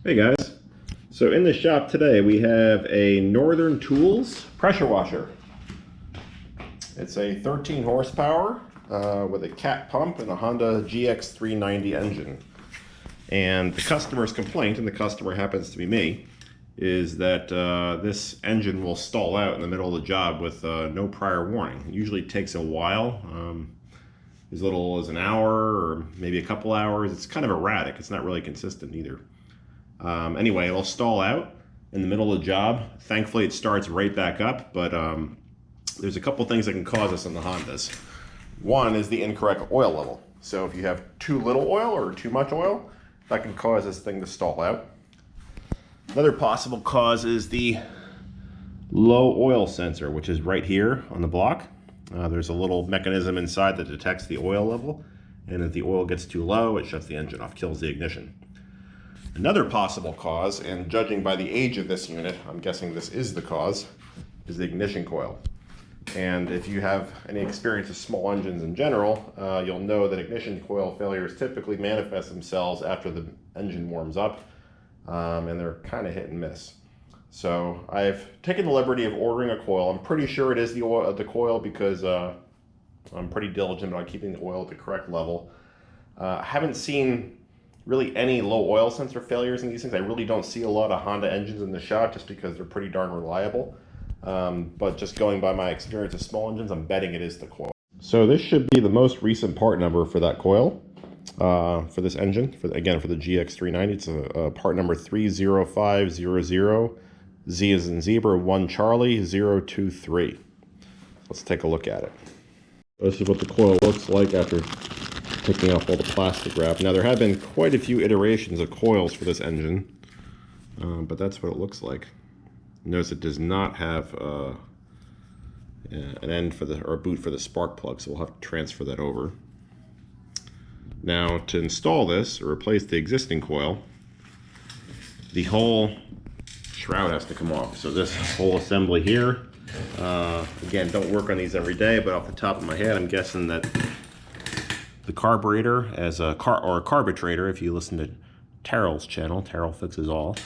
Hey guys, so in the shop today we have a Northern Tools pressure washer. It's a 13 horsepower with a cat pump and a Honda GX390 engine. And the customer's complaint, and the customer happens to be me, is that this engine will stall out in the middle of the job with no prior warning. It usually takes a while, as little as an hour or maybe a couple hours. It's kind of erratic, it's not really consistent either. Anyway, it'll stall out in the middle of the job. Thankfully, it starts right back up, but there's a couple things that can cause this in the Hondas. One is the incorrect oil level. So if you have too little oil or too much oil, that can cause this thing to stall out. Another possible cause is the low oil sensor, which is right here on the block. There's a little mechanism inside that detects the oil level, and if the oil gets too low, it shuts the engine off, kills the ignition. Another possible cause, and judging by the age of this unit, I'm guessing this is the cause, is the ignition coil. And if you have any experience with small engines in general, you'll know that ignition coil failures typically manifest themselves after the engine warms up, and they're kind of hit and miss. So I've taken the liberty of ordering a coil. I'm pretty sure it is the coil because I'm pretty diligent about keeping the oil at the correct level. I haven't seen really any low oil sensor failures in these things. I really don't see a lot of Honda engines in the shop just because they're pretty darn reliable. But just going by my experience with small engines, I'm betting it is the coil. So this should be the most recent part number for that coil, for this engine. Again, for the GX390, it's a part number 30500, Z as in zebra, 1 Charlie 023. Let's take a look at it. This is what the coil looks like after taking off all the plastic wrap. Now there have been quite a few iterations of coils for this engine, but that's what it looks like. Notice it does not have an end for a boot for the spark plug, so we'll have to transfer that over. Now to install this or replace the existing coil, the whole shroud has to come off. So this whole assembly here, again, don't work on these every day, but off the top of my head, I'm guessing that the carburetor as a carburetor, if you listen to Terrell's channel, Terrell Fixes All,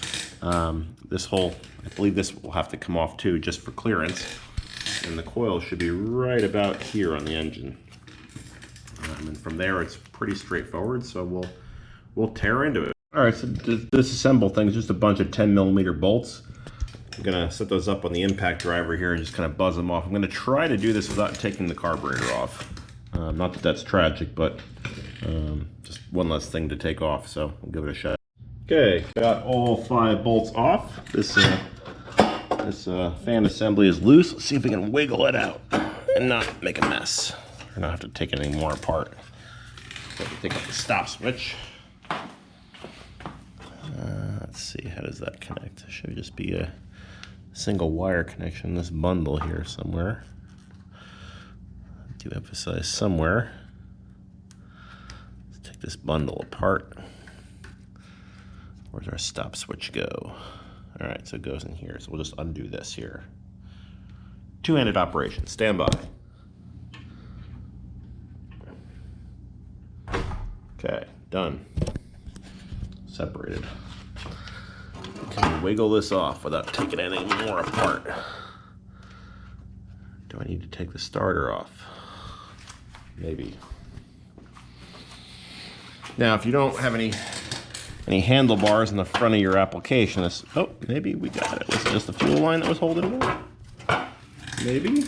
this whole, I believe this will have to come off too, just for clearance, and the coil should be right about here on the engine. And from there it's pretty straightforward, so we'll tear into it. Alright, so this assemble thing is just a bunch of 10mm bolts. I'm gonna set those up on the impact driver here and just kind of buzz them off. I'm gonna try to do this without taking the carburetor off. Not that that's tragic, but just one less thing to take off, so we'll give it a shot. Okay, got all 5 bolts off. This fan assembly is loose. Let's see if we can wiggle it out and not make a mess. Or not have to take it any more apart. So we take out the stop switch. Let's see, how does that connect? It should just be a single wire connection in this bundle here somewhere. I do emphasize somewhere. Let's take this bundle apart. Where's our stop switch go? All right, so it goes in here. So we'll just undo this here. Two-handed operation, stand by. Okay, done. Separated. Can we wiggle this off without taking any more apart? Do I need to take the starter off? Maybe. Now, if you don't have any handlebars in the front of your application, oh, maybe we got it. Was it just the fuel line that was holding it? Maybe,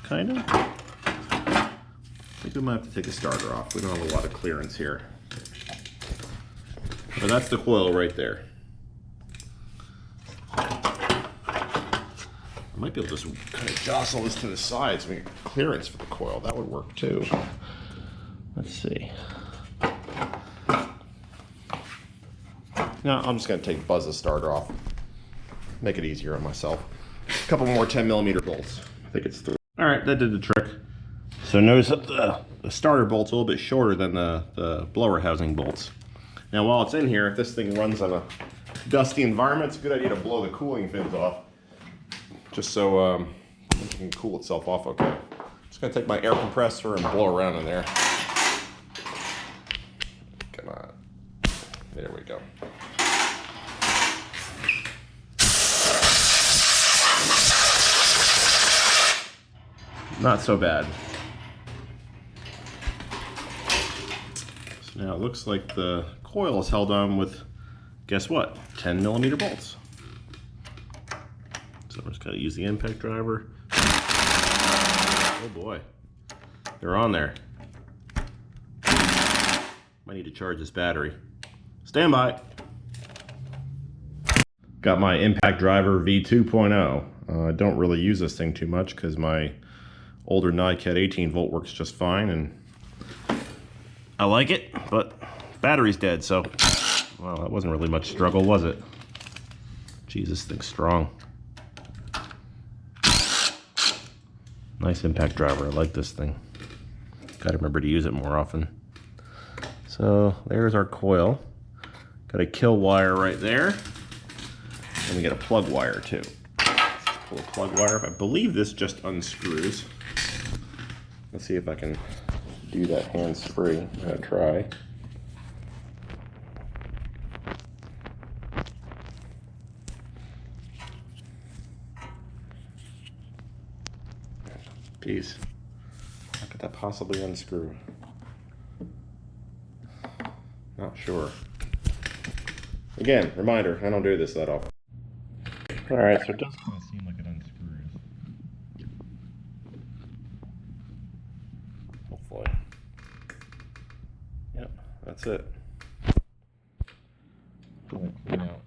kind of. I think we might have to take the starter off. We don't have a lot of clearance here. But that's the coil right there. I might be able to just kind of jostle this to the side so we get clearance for the coil. That would work too. Let's see. No, I'm just going to buzz the starter off. Make it easier on myself. A couple more 10mm bolts. I think it's through. All right, that did the trick. So notice that the starter bolt's a little bit shorter than the blower housing bolts. Now while it's in here, if this thing runs on a dusty environment, it's a good idea to blow the cooling fins off, just so it can cool itself off okay. Just going to take my air compressor and blow around in there. Come on. There we go. not so bad. So now it looks like the coil is held on with, guess what, 10mm bolts. So we're just gonna use the impact driver. Oh boy, they're on there. Might need to charge this battery. Stand by. Got my impact driver V2.0. I don't really use this thing too much because my older NiCad 18 volt works just fine, and I like it, but battery's dead, so well, that wasn't really much struggle, was it? Jeez, this thing's strong. Nice impact driver, I like this thing. Gotta remember to use it more often. So there's our coil. Got a kill wire right there. And we got a plug wire too. Let's pull a plug wire. I believe this just unscrews. Let's see if I can do that hands-free. I'm gonna try. Geez, how could that possibly unscrew? Not sure. Again, reminder, I don't do this that often. Alright, so it does kind of seem like it unscrews. Hopefully. Yep, that's it. I'm going to clean out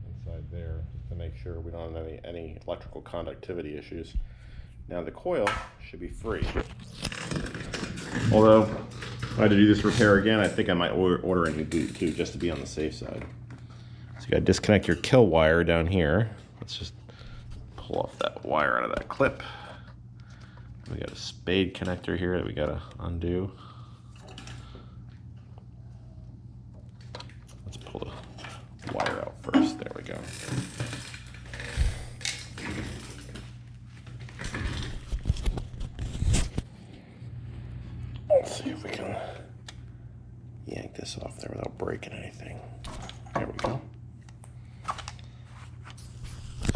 inside there just to make sure we don't have any electrical conductivity issues. Now the coil should be free. Although, if I had to do this repair again, I think I might order a new boot too, just to be on the safe side. So you gotta disconnect your kill wire down here. Let's just pull off that wire out of that clip. We got a spade connector here that we gotta undo. Let's pull the wire out first. There we go. Let's see if we can yank this off there without breaking anything. There we go.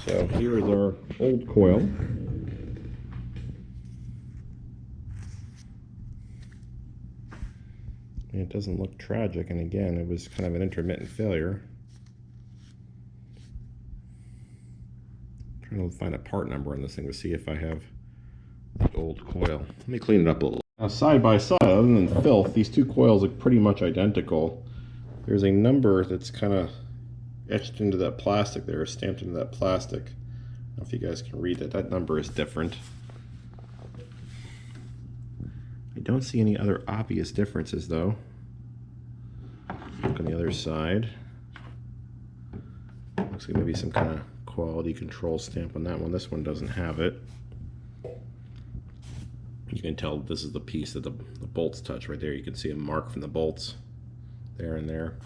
So here is our old coil. And it doesn't look tragic, and again, it was kind of an intermittent failure. I'm trying to find a part number on this thing to see if I have the old coil. Let me clean it up a little. Now, side by side, other than filth, these two coils look pretty much identical. There's a number that's kind of etched into that plastic there, stamped into that plastic. I don't know if you guys can read that. That number is different. I don't see any other obvious differences though. Look on the other side. Looks like maybe some kind of quality control stamp on that one. This one doesn't have it. You can tell this is the piece that the bolts touch right there. You can see a mark from the bolts there and there.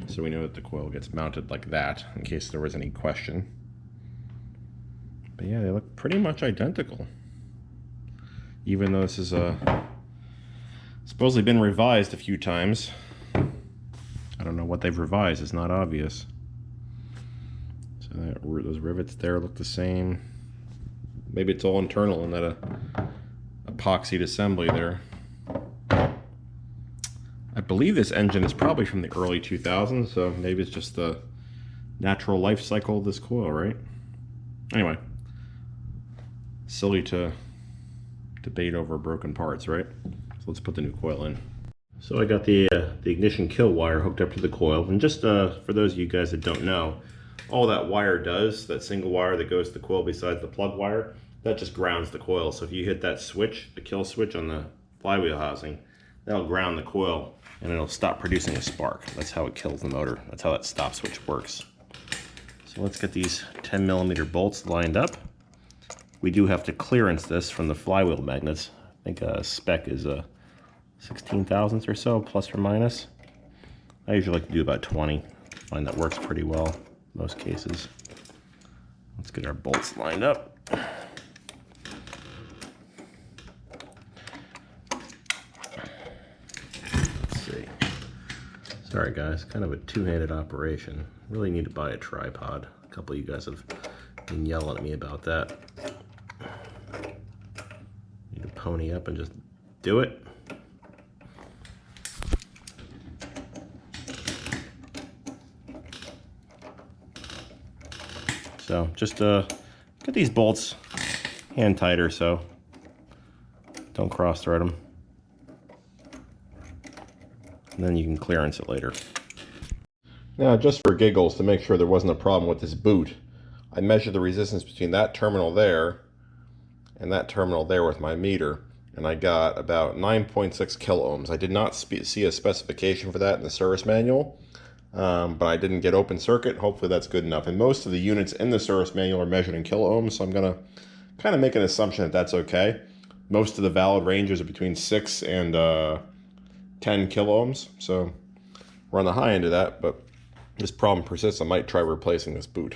So we know that the coil gets mounted like that in case there was any question. But yeah, they look pretty much identical. Even though this is supposedly been revised a few times. I don't know what they've revised, it's not obvious. So those rivets there look the same. Maybe it's all internal and that epoxied assembly there. I believe this engine is probably from the early 2000s, so maybe it's just the natural life cycle of this coil, right? Anyway, silly to debate over broken parts, right? So let's put the new coil in. So I got the ignition kill wire hooked up to the coil, and just for those of you guys that don't know, all that wire does, that single wire that goes to the coil besides the plug wire, that just grounds the coil. So if you hit that switch, the kill switch on the flywheel housing, that'll ground the coil and it'll stop producing a spark. That's how it kills the motor. That's how that stop switch works. So let's get these 10mm bolts lined up. We do have to clearance this from the flywheel magnets. I think spec is 16 thousandths or so, plus or minus. I usually like to do about 20. I find that works pretty well in most cases. Let's get our bolts lined up. Let's see. Sorry guys, kind of a two-handed operation. Really need to buy a tripod. A couple of you guys have been yelling at me about that. pony up and just do it. So just get these bolts hand tighter so don't cross thread them. And then you can clearance it later. Now, just for giggles, to make sure there wasn't a problem with this boot, I measured the resistance between that terminal there and that terminal there with my meter, and I got about 9.6 kiloohms. I did not see a specification for that in the service manual, but I didn't get open circuit. Hopefully that's good enough. And most of the units in the service manual are measured in kiloohms, so I'm going to kind of make an assumption that that's okay. Most of the valid ranges are between 6 and 10 kiloohms, so we're on the high end of that, but this problem persists. I might try replacing this boot,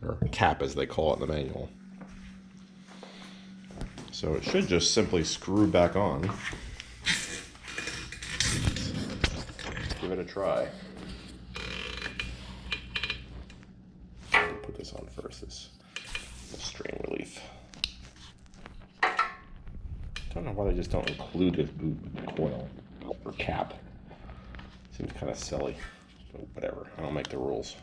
or cap as they call it in the manual. So it should just simply screw back on. Let's give it a try. Put this on first, this strain relief. Don't know why they just don't include this boot with the coil or cap. Seems kind of silly, but whatever. I don't make the rules.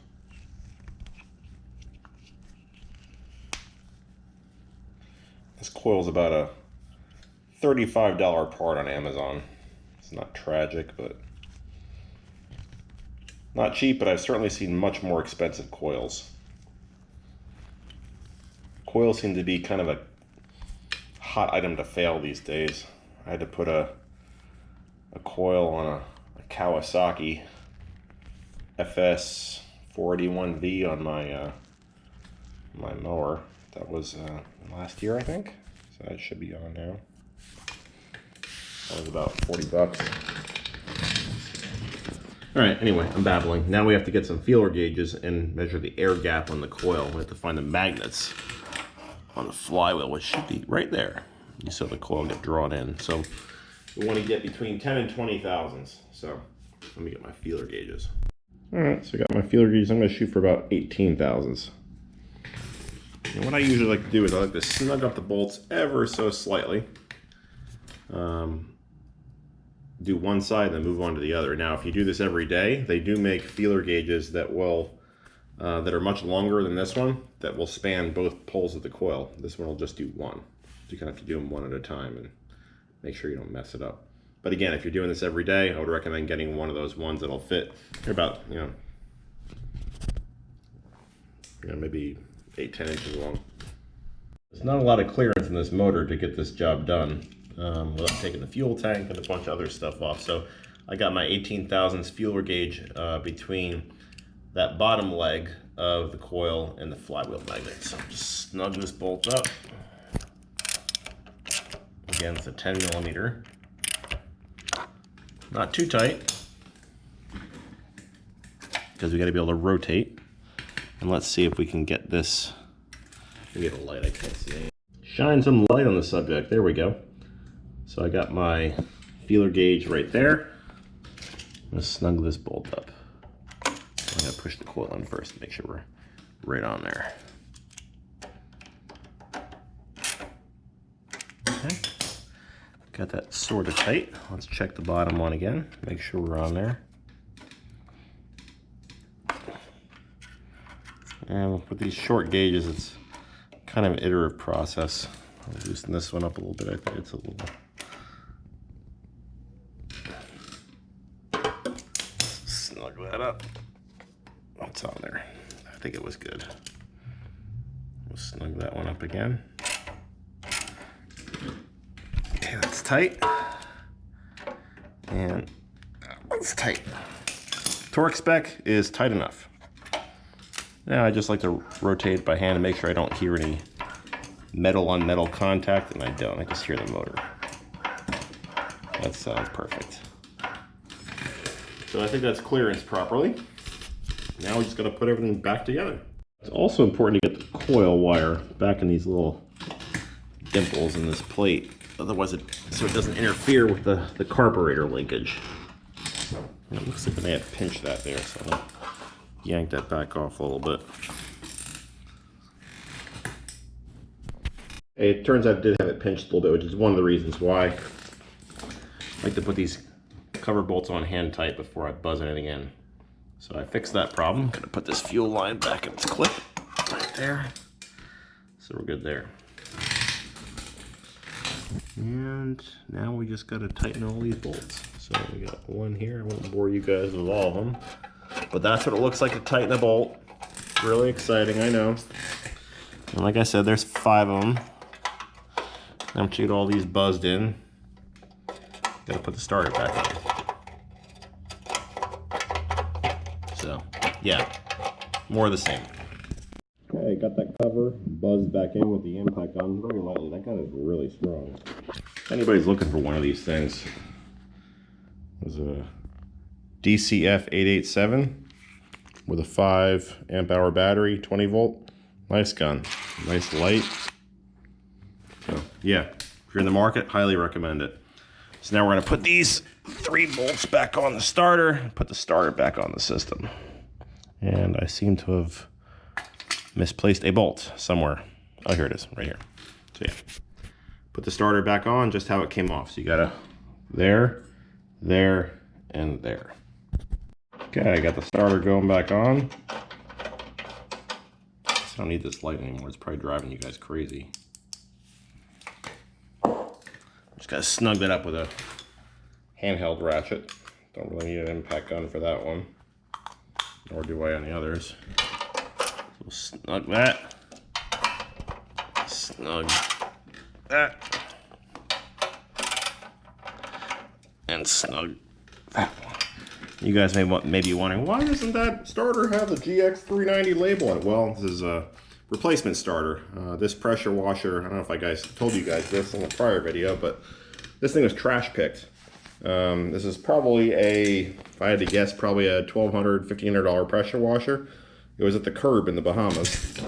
This coil's about a $35 part on Amazon. It's not tragic, but not cheap, but I've certainly seen much more expensive coils. Coils seem to be kind of a hot item to fail these days. I had to put a coil on a Kawasaki FS 481V on my my mower. That was last year, I think. So that should be on now. That was about 40 bucks. All right, anyway, I'm babbling. Now we have to get some feeler gauges and measure the air gap on the coil. We have to find the magnets on the flywheel, which should be right there. You saw the coil get drawn in. So we want to get between 10 and 20 thousandths. So let me get my feeler gauges. All right, so I got my feeler gauges. I'm going to shoot for about 18 thousandths. And what I usually like to do is I like to snug up the bolts ever so slightly. Do one side and then move on to the other. Now, if you do this every day, they do make feeler gauges that will that are much longer than this one, that will span both poles of the coil. This one will just do one. So you kind of have to do them one at a time and make sure you don't mess it up. But again, if you're doing this every day, I would recommend getting one of those ones that'll fit. They're about, maybe 8-10 inches long. There's not a lot of clearance in this motor to get this job done without taking the fuel tank and a bunch of other stuff off. So I got my 18 thousandths feeler gauge between that bottom leg of the coil and the flywheel magnet. So just snug this bolt up. Again, it's a 10 millimeter. Not too tight, because we got to be able to rotate. And let's see if we can get this. Maybe a light, I can't see anything. Shine some light on the subject. There we go. So I got my feeler gauge right there. I'm gonna snug this bolt up. I'm gonna push the coil in first to make sure we're right on there. Okay. Got that sort of tight. Let's check the bottom one again. Make sure we're on there. And with these short gauges, it's kind of an iterative process. I'll loosen this one up a little bit. I think it's a little. Snug that up. What's on there? I think it was good. We'll snug that one up again. Okay, that's tight. And that one's tight. Torque spec is tight enough. Now I just like to rotate it by hand and make sure I don't hear any metal on metal contact, and I don't. I just hear the motor. That sounds perfect. So I think that's clearance properly. Now we just got to put everything back together. It's also important to get the coil wire back in these little dimples in this plate, otherwise so it doesn't interfere with the carburetor linkage. And it looks like they may have pinched that there, so I'll yank that back off a little bit. It turns out it did have it pinched a little bit, which is one of the reasons why I like to put these cover bolts on hand tight before I buzz anything in. So I fixed that problem. Gonna put this fuel line back in its clip right there. So we're good there. And now we just gotta tighten all these bolts. So we got one here. I won't bore you guys with all of them, but that's what it looks like to tighten a bolt. Really exciting, I know. And like I said, there's 5 of them. I'm gonna get all these buzzed in. Gotta put the starter back on. So, yeah, more of the same. Okay, got that cover buzzed back in with the impact on very lightly. That gun is really strong. If anybody's looking for one of these things, there's a DCF 887 with a 5 amp hour battery, 20 volt. Nice gun, nice light. So yeah, if you're in the market, highly recommend it. So now we're gonna put these 3 bolts back on the starter and put the starter back on the system. And I seem to have misplaced a bolt somewhere. Oh, here it is, right here. So yeah, put the starter back on just how it came off. So you gotta there, there, and there. Okay, I got the starter going back on. I don't need this light anymore. It's probably driving you guys crazy. Just gotta snug that up with a handheld ratchet. Don't really need an impact gun for that one, nor do I on the others. So snug that, snug that, and snug that one. You guys may be wondering, why doesn't that starter have the GX390 label on it? Well, this is a replacement starter. This pressure washer, I don't know if I told you guys this in a prior video, but this thing was trash picked. This is probably if I had to guess, probably a $1,200, $1,500 pressure washer. It was at the curb in the Bahamas.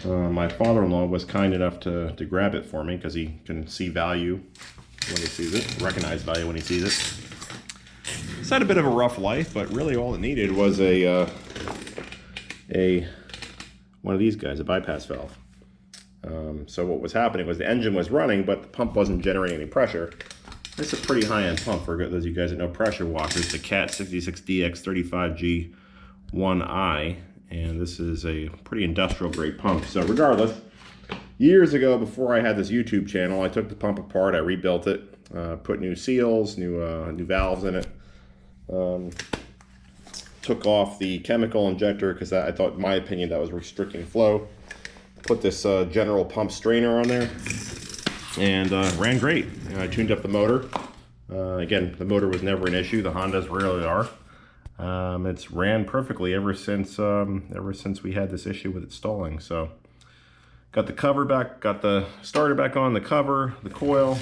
My father-in-law was kind enough to grab it for me because he can see value when he sees it, recognize value when he sees it. It's had a bit of a rough life, but really all it needed was one of these guys, a bypass valve. So what was happening was the engine was running, but the pump wasn't generating any pressure. It's a pretty high-end pump for those of you guys that know pressure washers, the CAT 66DX35G1i, and this is a pretty industrial-grade pump. So regardless, years ago, before I had this YouTube channel, I took the pump apart, I rebuilt it, put new seals, new valves in it. Took off the chemical injector because I thought, in my opinion, that was restricting flow. Put this general pump strainer on there, and ran great. I tuned up the motor. Again, the motor was never an issue. The Hondas rarely are. It's ran perfectly ever since we had this issue with it stalling. So, got the cover back, got the starter back on, the cover, the coil.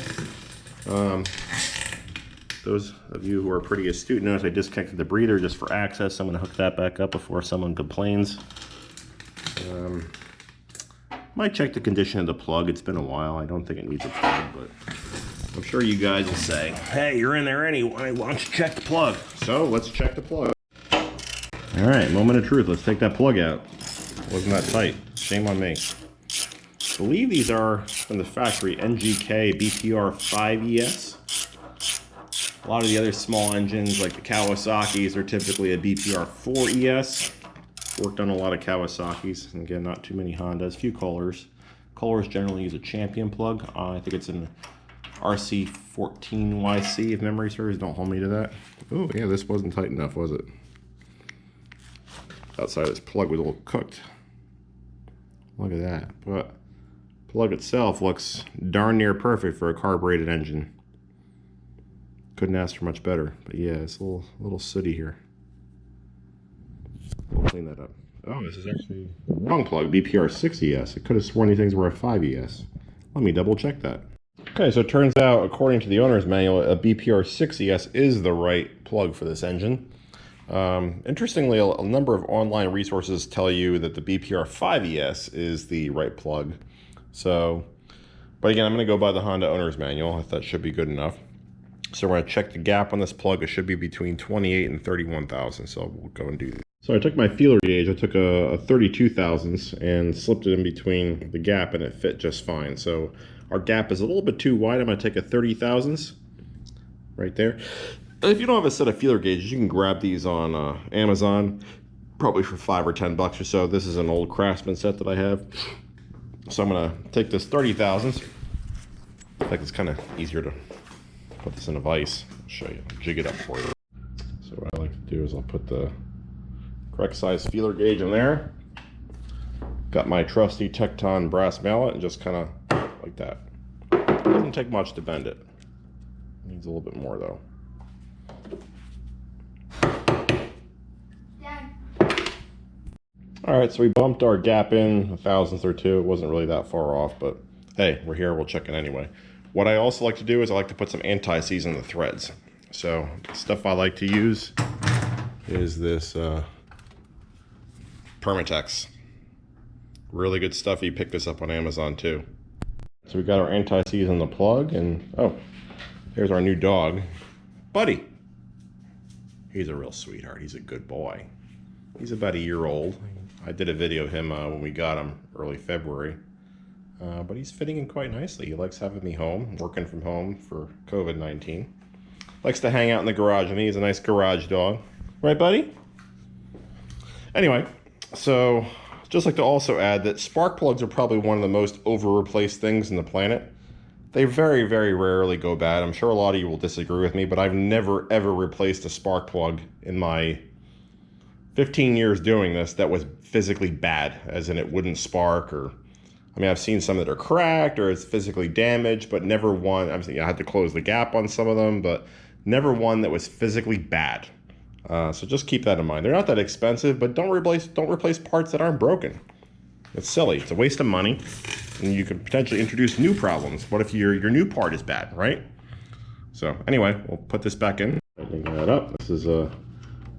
Those of you who are pretty astute notice I disconnected the breather just for access. I'm going to hook that back up before someone complains. Might check the condition of the plug. It's been a while. I don't think it needs a plug, but I'm sure you guys will say, hey, you're in there anyway. Why don't you check the plug? So let's check the plug. All right, moment of truth. Let's take that plug out. Wasn't that tight? Shame on me. I believe these are from the factory NGK BPR 5ES. A lot of the other small engines, like the Kawasaki's, are typically a BPR 4ES. Worked on a lot of Kawasaki's, and again, not too many Hondas, few Kohlers. Kohlers generally use a Champion plug. I think it's an RC14YC, if memory serves. Don't hold me to that. Oh yeah, this wasn't tight enough, was it? Outside this plug was a little cooked. Look at that. But plug itself looks darn near perfect for a carbureted engine. Couldn't ask for much better, but yeah, it's a little sooty here. We'll clean that up. Oh, this is actually the wrong plug, BPR 6ES. I could have sworn these things were a 5ES. Let me double check that. Okay, so it turns out, according to the owner's manual, a BPR 6ES is the right plug for this engine. Interestingly, a number of online resources tell you that the BPR 5ES is the right plug. So, but again, I'm going to go by the Honda owner's manual. I thought it should be good enough. So we're going to check the gap on this plug. It should be between 28 and 31 thousandths. So we'll go and do that. So I took my feeler gauge, I took a 32 thousandths and slipped it in between the gap and it fit just fine. So our gap is a little bit too wide. I'm gonna take a 30 thousandths right there. If you don't have a set of feeler gauges, you can grab these on Amazon, probably for $5 or $10 or so. This is an old Craftsman set that I have. So I'm gonna take this 30 thousandths. I think it's kind of easier to put this in a vise. I'll show you, jig it up for you. So what I like to do is I'll put the correct size feeler gauge in there. Got my trusty Tecton brass mallet and just kind of like that. Doesn't take much to bend it. Needs a little bit more though. All right, so we bumped our gap in a thousandth or two. It wasn't really that far off, but hey, we're here, we'll check it anyway. What I also like to do is I like to put some anti-seize in the threads. So stuff I like to use is this Permatex. Really good stuff. You pick this up on Amazon too. So we got our anti-seize in the plug, and oh, here's our new dog, Buddy. He's a real sweetheart. He's a good boy. He's about a year old. I did a video of him when we got him early February. But he's fitting in quite nicely. He likes having me home, working from home for COVID-19. Likes to hang out in the garage, and he's a nice garage dog. Right, Buddy? Anyway, so just like to also add that spark plugs are probably one of the most over-replaced things in the planet. They very, very rarely go bad. I'm sure a lot of you will disagree with me, but I've never, ever replaced a spark plug in my 15 years doing this that was physically bad, as in it wouldn't spark, or, I mean, I've seen some that are cracked or it's physically damaged, but never one, I had to close the gap on some of them, but never one that was physically bad. So just keep that in mind. They're not that expensive, but don't replace parts that aren't broken. It's silly. It's a waste of money, and you could potentially introduce new problems. What if your new part is bad, right? So anyway, we'll put this back in. Tightening that up. This is a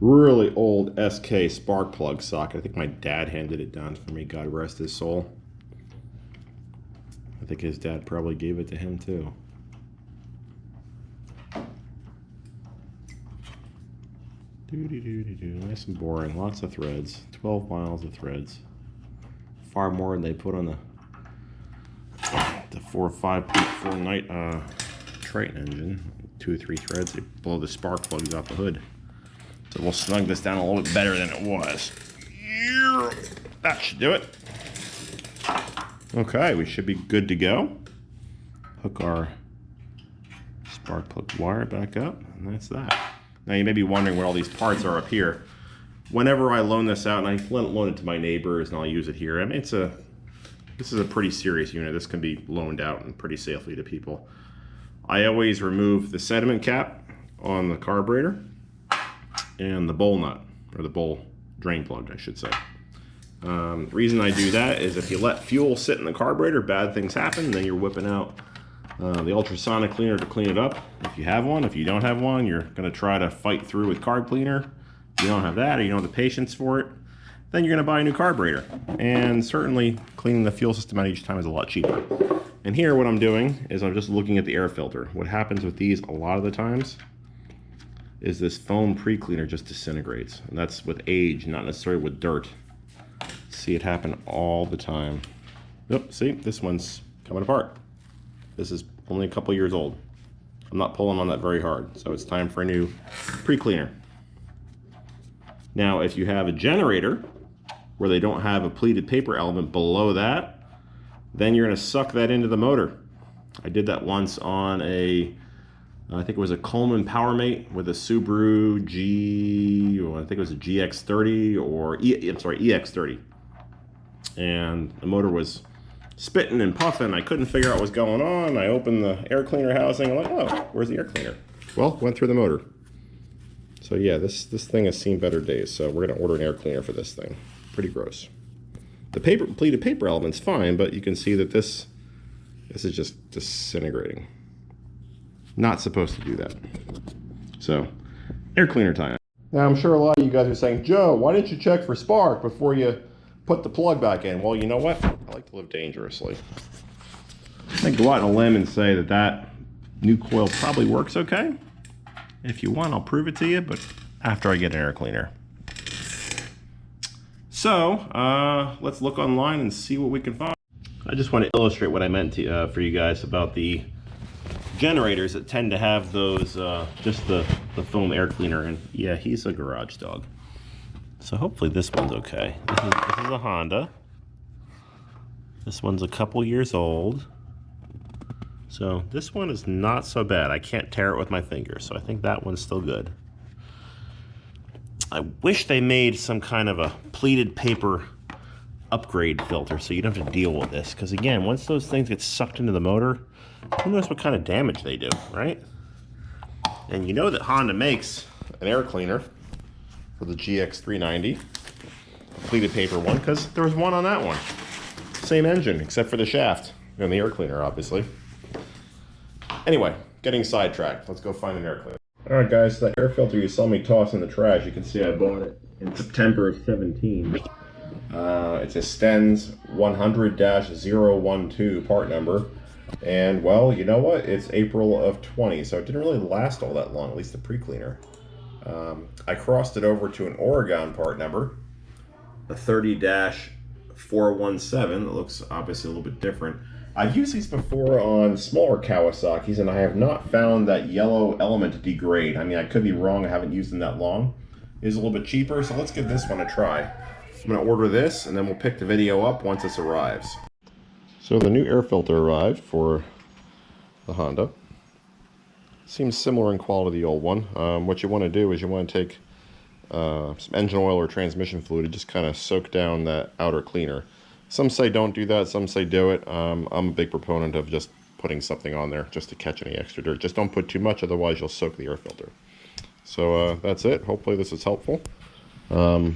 really old SK spark plug socket. I think my dad handed it down for me. God rest his soul. I think his dad probably gave it to him too. Nice and boring. Lots of threads. 12 miles of threads. Far more than they put on the 4 or 5.4 Night Triton engine. 2 or 3 threads. They blow the spark plugs off the hood. So we'll snug this down a little bit better than it was. That should do it. Okay, we should be good to go. Hook our spark plug wire back up, and that's that. Now you may be wondering where all these parts are up here. Whenever I loan this out, and I loan it to my neighbors and I'll use it here, I mean, this is a pretty serious unit. This can be loaned out and pretty safely to people. I always remove the sediment cap on the carburetor and the bowl nut, or the bowl drain plug, I should say. The reason I do that is if you let fuel sit in the carburetor, bad things happen, then you're whipping out the ultrasonic cleaner to clean it up. If you have one, if you don't have one, you're going to try to fight through with carb cleaner. If you don't have that, or you don't have the patience for it, then you're going to buy a new carburetor. And certainly cleaning the fuel system out each time is a lot cheaper. And here what I'm doing is I'm just looking at the air filter. What happens with these a lot of the times is this foam pre-cleaner just disintegrates. And that's with age, not necessarily with dirt. See it happen all the time. Yep, see, this one's coming apart. This is only a couple years old. I'm not pulling on that very hard, so it's time for a new pre-cleaner. Now, if you have a generator where they don't have a pleated paper element below that, then you're gonna suck that into the motor. I did that once on I think it was a Coleman PowerMate with a Subaru I think it was a GX30 or EX30. And the motor was spitting and puffing. I couldn't figure out what was going on. I opened the air cleaner housing. I'm like, oh, where's the air cleaner? Well, went through the motor. So yeah, this thing has seen better days. So we're gonna order an air cleaner for this thing. Pretty gross. The pleated paper element's fine, but you can see that this is just disintegrating. Not supposed to do that. So, air cleaner time. Now I'm sure a lot of you guys are saying, Joe, why didn't you check for spark before you put the plug back in? Well, you know what? I like to live dangerously. I go out on a limb and say that new coil probably works okay. If you want, I'll prove it to you, but after I get an air cleaner. So let's look online and see what we can find. I just want to illustrate what I meant to, for you guys about the generators that tend to have those, just the foam air cleaner. And yeah, he's a garage dog. So hopefully this one's okay. This is a Honda. This one's a couple years old. So this one is not so bad. I can't tear it with my fingers, so I think that one's still good. I wish they made some kind of a pleated paper upgrade filter so you don't have to deal with this. Because again, once those things get sucked into the motor, who knows what kind of damage they do, right? And you know that Honda makes an air cleaner for the GX390, a pleated paper one, because there was one on that one. Same engine, except for the shaft and the air cleaner, obviously. Anyway, getting sidetracked. Let's go find an air cleaner. Alright guys, that air filter you saw me toss in the trash, you can see I bought it in September of 17. It's a Stenz 100-012 part number. And well, you know what? It's April of 20, so it didn't really last all that long, at least the pre-cleaner. I crossed it over to an Oregon part number, a 30-417. It looks obviously a little bit different. I've used these before on smaller Kawasaki's, and I have not found that yellow element degrade. I mean, I could be wrong. I haven't used them that long. It is a little bit cheaper, so let's give this one a try. I'm going to order this, and then we'll pick the video up once this arrives. So the new air filter arrived for the Honda. Seems similar in quality to the old one. What you want to do is you want to take some engine oil or transmission fluid and just kind of soak down that outer cleaner. Some say don't do that, some say do it. I'm a big proponent of just putting something on there just to catch any extra dirt. Just don't put too much, otherwise you'll soak the air filter. So that's it. Hopefully this is helpful. I'll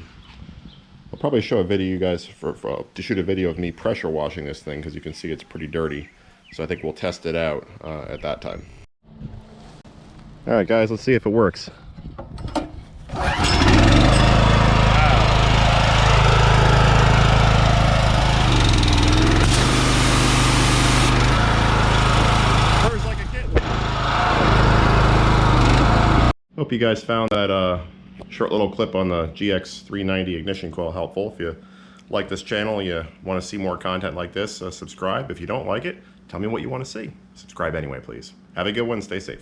probably show a video you guys to shoot a video of me pressure washing this thing, because you can see it's pretty dirty. So I think we'll test it out at that time. Alright guys, let's see if it works. Hope you guys found that short little clip on the GX390 ignition coil helpful. If you like this channel, you want to see more content like this, subscribe. If you don't like it, tell me what you want to see. Subscribe anyway, please. Have a good one. Stay safe.